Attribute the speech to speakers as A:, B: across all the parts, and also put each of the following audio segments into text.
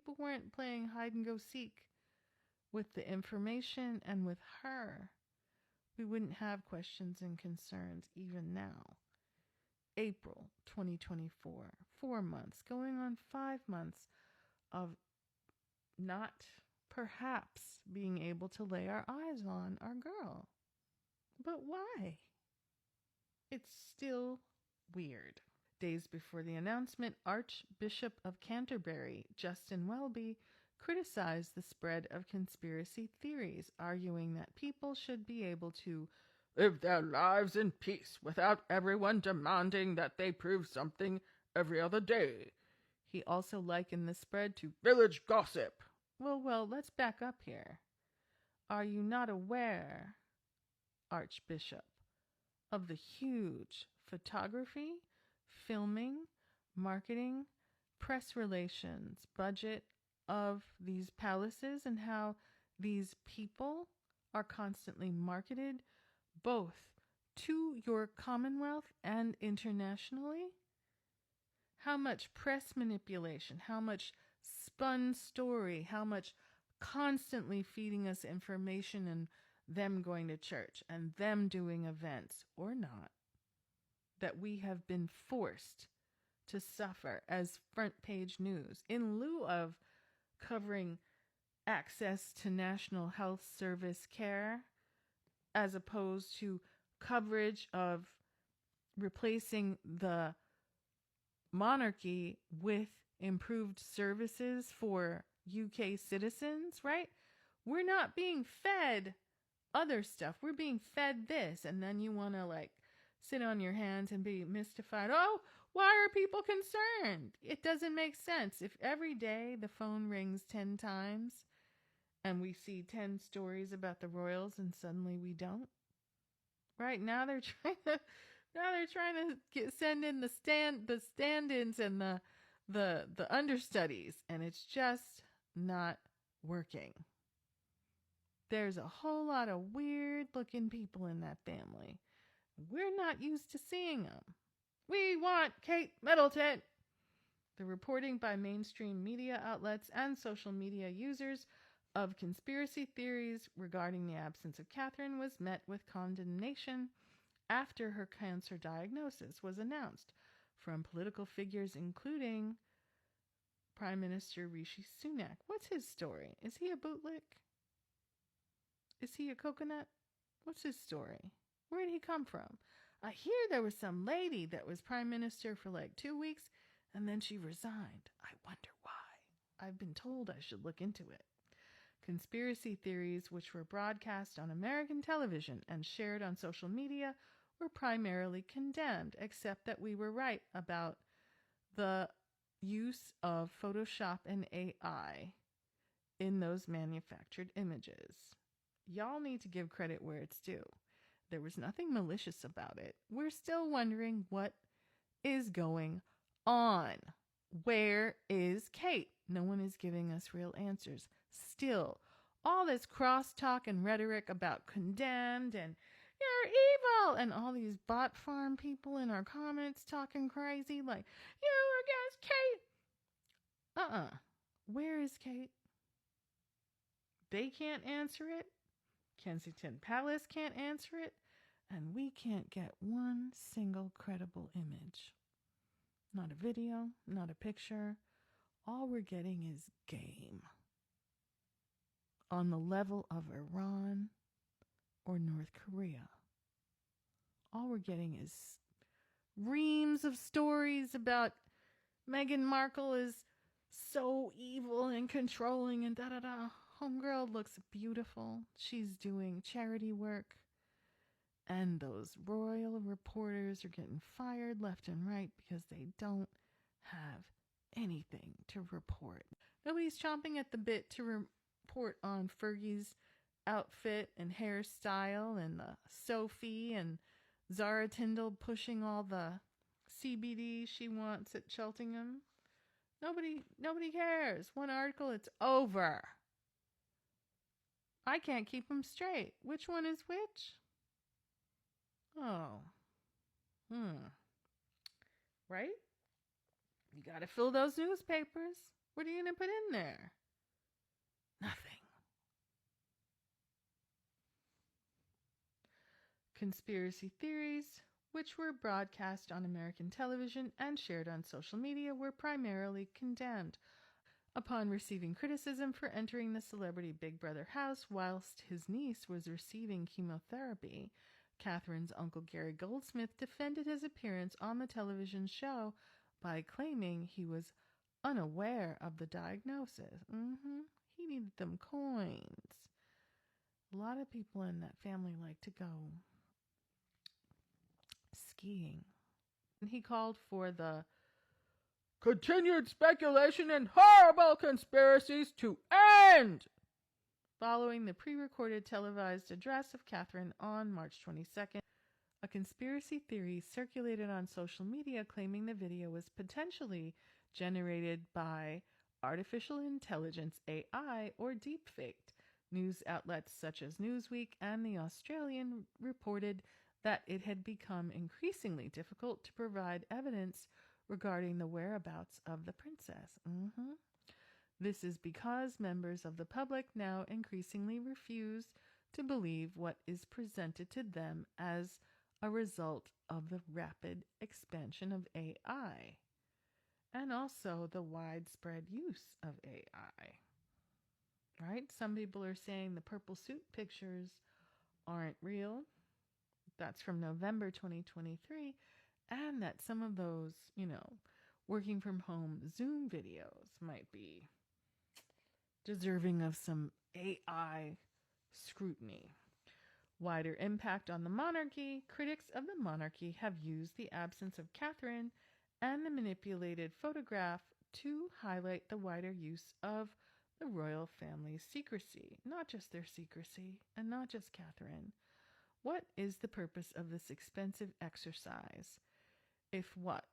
A: people weren't playing hide and go seek with the information and with her, we wouldn't have questions and concerns even now. April 2024, 4 months, going on 5 months of not perhaps being able to lay our eyes on our girl. But why? It's still weird. Days before the announcement, Archbishop of Canterbury, Justin Welby, criticized the spread of conspiracy theories, arguing that people should be able to live their lives in peace without everyone demanding that they prove something every other day. He also likened the spread to village gossip. Well, let's back up here. Are you not aware, Archbishop, of the huge photography, filming, marketing, press relations budget of these palaces and how these people are constantly marketed both to your Commonwealth and internationally? How much press manipulation, how much spun story, how much constantly feeding us information and them going to church and them doing events or not, that we have been forced to suffer as front page news in lieu of covering access to National Health Service care, as opposed to coverage of replacing the monarchy with improved services for UK citizens, right? We're not being fed other stuff. We're being fed this, and then you want to sit on your hands and be mystified. Oh, why are people concerned? It doesn't make sense. If every day the phone rings 10 times and we see 10 stories about the royals and suddenly we don't. Right now they're trying to send in the stand-ins and the understudies, and it's just not working. There's a whole lot of weird looking people in that family. We're not used to seeing them. We want Kate Middleton. The reporting by mainstream media outlets and social media users of conspiracy theories regarding the absence of Catherine was met with condemnation after her cancer diagnosis was announced from political figures including Prime Minister Rishi Sunak. What's his story? Is he a bootlick? Is he a coconut? What's his story? Where did he come from? I hear there was some lady that was prime minister for 2 weeks and then she resigned. I wonder why. I've been told I should look into it. Conspiracy theories, which were broadcast on American television and shared on social media, were primarily condemned, except that we were right about the use of Photoshop and AI in those manufactured images. Y'all need to give credit where it's due. There was nothing malicious about it. We're still wondering what is going on. Where is Kate? No one is giving us real answers. Still, all this crosstalk and rhetoric about condemned and you're evil and all these bot farm people in our comments talking crazy like, you're against Kate. Where is Kate? They can't answer it. Kensington Palace can't answer it. And we can't get one single credible image. Not a video, not a picture. All we're getting is game. On the level of Iran or North Korea. All we're getting is reams of stories about Meghan Markle is so evil and controlling and da-da-da. Homegirl looks beautiful. She's doing charity work. And those royal reporters are getting fired left and right because they don't have anything to report. Nobody's chomping at the bit to report on Fergie's outfit and hairstyle and the Sophie and Zara Tindall pushing all the CBD she wants at Cheltenham. Nobody cares. One article, it's over. I can't keep them straight. Which one is which? Oh. Right? You got to fill those newspapers. What are you going to put in there? Nothing. Conspiracy theories, which were broadcast on American television and shared on social media, were primarily condemned. Upon receiving criticism for entering the celebrity Big Brother house whilst his niece was receiving chemotherapy, Catherine's uncle Gary Goldsmith defended his appearance on the television show by claiming he was unaware of the diagnosis. He needed them coins. A lot of people in that family like to go skiing. He called for the continued speculation and horrible conspiracies to end, following the pre-recorded televised address of Catherine on March 22nd. A conspiracy theory circulated on social media claiming the video was potentially generated by artificial intelligence AI or deepfaked. News outlets such as Newsweek and The Australian reported that it had become increasingly difficult to provide evidence regarding the whereabouts of the princess. This is because members of the public now increasingly refuse to believe what is presented to them as a result of the rapid expansion of AI and also the widespread use of AI. Right? Some people are saying the purple suit pictures aren't real. That's from November 2023. And that some of those, working from home Zoom videos might be deserving of some AI scrutiny. Wider impact on the monarchy. Critics of the monarchy have used the absence of Catherine and the manipulated photograph to highlight the wider use of the royal family's secrecy. Not just their secrecy, and not just Catherine. What is the purpose of this expensive exercise? If what?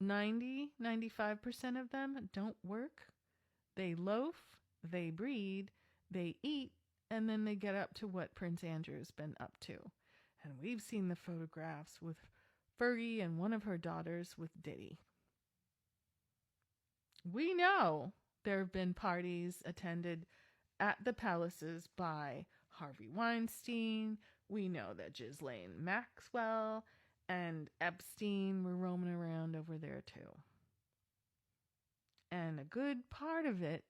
A: 95% of them don't work, they loaf, they breed, they eat, and then they get up to what Prince Andrew's been up to. And we've seen the photographs with Fergie and one of her daughters with Diddy. We know there have been parties attended at the palaces by Harvey Weinstein. We know that Ghislaine Maxwell and Epstein were roaming around over there too. And a good part of it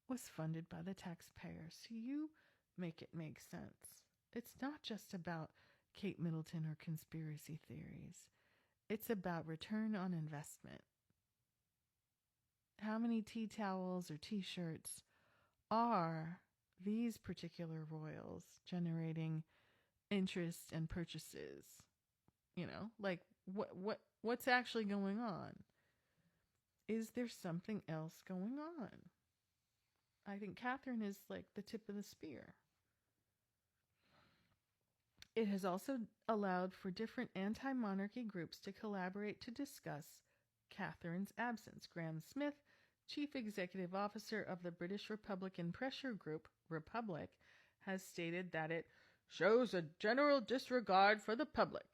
A: was funded by the taxpayer. So you make it make sense. It's not just about Kate Middleton or conspiracy theories. It's about return on investment. How many tea towels or t-shirts are these particular royals generating interest and purchases? Like what's actually going on? Is there something else going on? I think Catherine is like the tip of the spear. It has also allowed for different anti-monarchy groups to collaborate to discuss Catherine's absence. Graham Smith, Chief Executive Officer of the British Republican pressure group Republic, has stated that it shows a general disregard for the public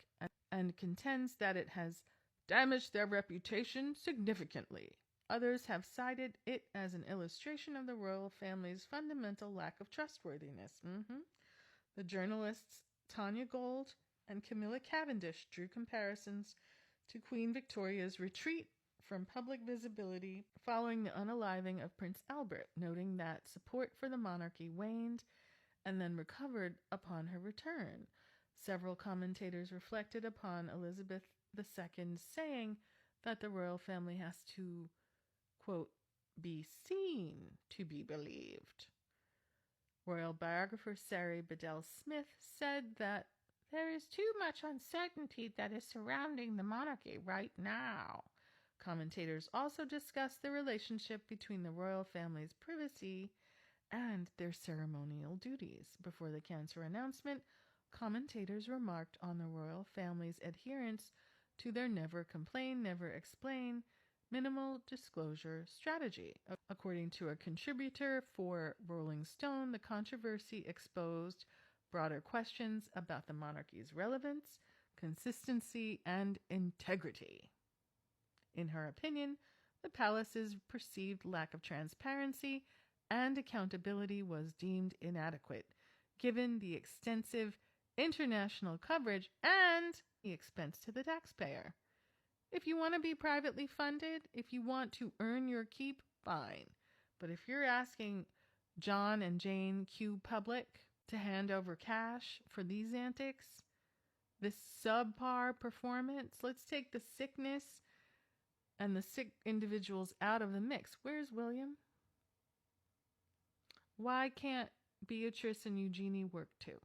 A: and contends that it has damaged their reputation significantly. Others have cited it as an illustration of the royal family's fundamental lack of trustworthiness. The journalists Tanya Gold and Camilla Cavendish drew comparisons to Queen Victoria's retreat from public visibility following the unaliving of Prince Albert, noting that support for the monarchy waned and then recovered upon her return. Several commentators reflected upon Elizabeth II saying that the royal family has to, quote, be seen to be believed. Royal biographer Sari Bedell Smith said that there is too much uncertainty that is surrounding the monarchy right now. Commentators also discussed the relationship between the royal family's privacy and their ceremonial duties. Before the cancer announcement, commentators remarked on the royal family's adherence to their never complain, never explain, minimal disclosure strategy. According to a contributor for Rolling Stone, the controversy exposed broader questions about the monarchy's relevance, consistency, and integrity. In her opinion, The palace's perceived lack of transparency and accountability was deemed inadequate, given the extensive international coverage and the expense to the taxpayer. If you want to be privately funded, if you want to earn your keep, fine. But if you're asking John and Jane Q. Public to hand over cash for these antics, this subpar performance, let's take the sickness and the sick individuals out of the mix. Where's William? Why can't Beatrice and Eugenie work too?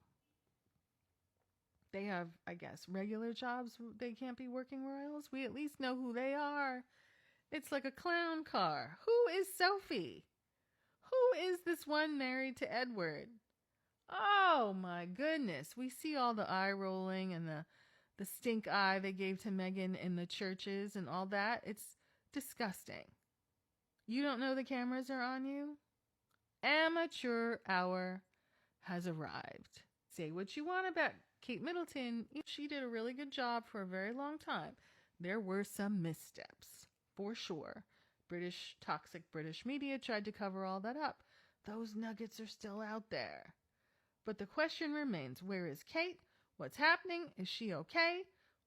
A: They have, I guess, regular jobs. They can't be working royals. We at least know who they are. It's like a clown car. Who is Sophie? Who is this one married to Edward? Oh my goodness. We see all the eye rolling and the stink eye they gave to Meghan in the churches and all that. It's disgusting. You don't know the cameras are on you? Amateur hour has arrived. Say what you want about Kate Middleton. She did a really good job for a very long time. There were some missteps, for sure. Toxic British media tried to cover all that up. Those nuggets are still out there. But the question remains, where is Kate? What's happening? Is she okay?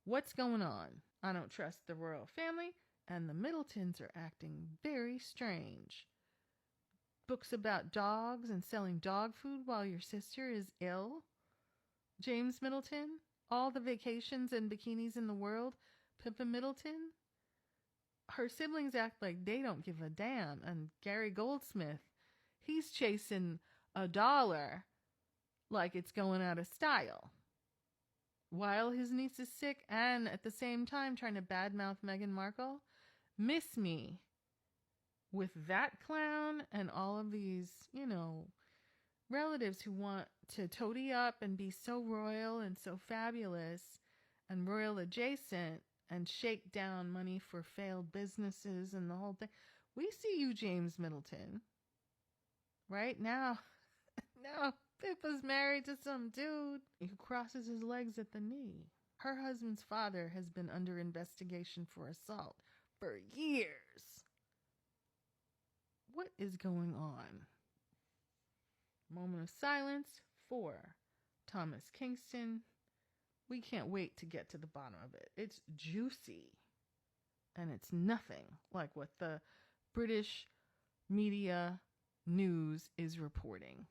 A: What's going on? I don't trust the royal family, and the Middletons are acting very strange. Books about dogs and selling dog food while your sister is ill? James Middleton? All the vacations and bikinis in the world? Pippa Middleton? Her siblings act like they don't give a damn, and Gary Goldsmith, he's chasing $1 like it's going out of style. While his niece is sick and at the same time trying to badmouth Meghan Markle, miss me with that clown and all of these, relatives who want to toady up and be so royal and so fabulous and royal adjacent and shake down money for failed businesses and the whole thing. We see you, James Middleton. Right now, Pippa's married to some dude who crosses his legs at the knee. Her husband's father has been under investigation for assault for years. What is going on? Moment of silence for Thomas Kingston. We can't wait to get to the bottom of it. It's juicy. And it's nothing like what the British media news is reporting.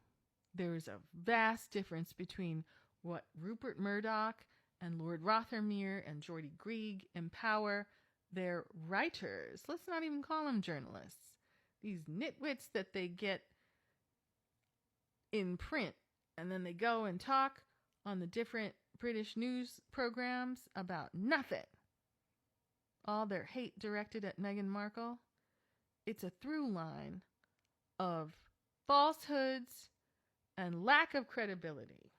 A: There is a vast difference between what Rupert Murdoch and Lord Rothermere and Geordie Greig empower their writers. Let's not even call them journalists. These nitwits that they get in print, and then they go and talk on the different British news programs about nothing. All their hate directed at Meghan Markle. It's a through line of falsehoods and lack of credibility.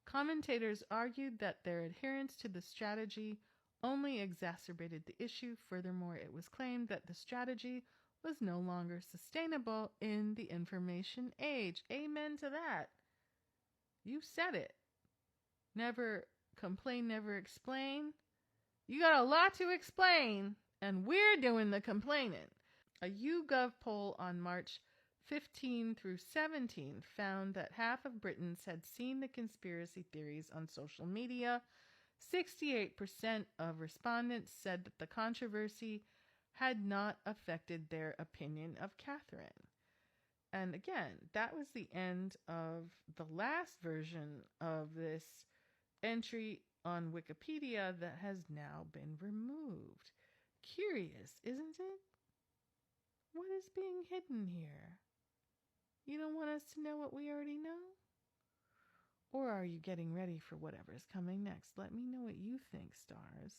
A: Commentators argued that their adherence to the strategy only exacerbated the issue. Furthermore, it was claimed that the strategy was no longer sustainable in the information age. Amen to that. You said it. Never complain, never explain. You got a lot to explain, and we're doing the complaining. A YouGov poll on March 15 through 17 found that half of Britons had seen the conspiracy theories on social media. 68% of respondents said that the controversy had not affected their opinion of Catherine. And again, that was the end of the last version of this entry on Wikipedia that has now been removed. Curious, isn't it? What is being hidden here? You don't want us to know what we already know? Or are you getting ready for whatever's coming next? Let me know what you think, stars.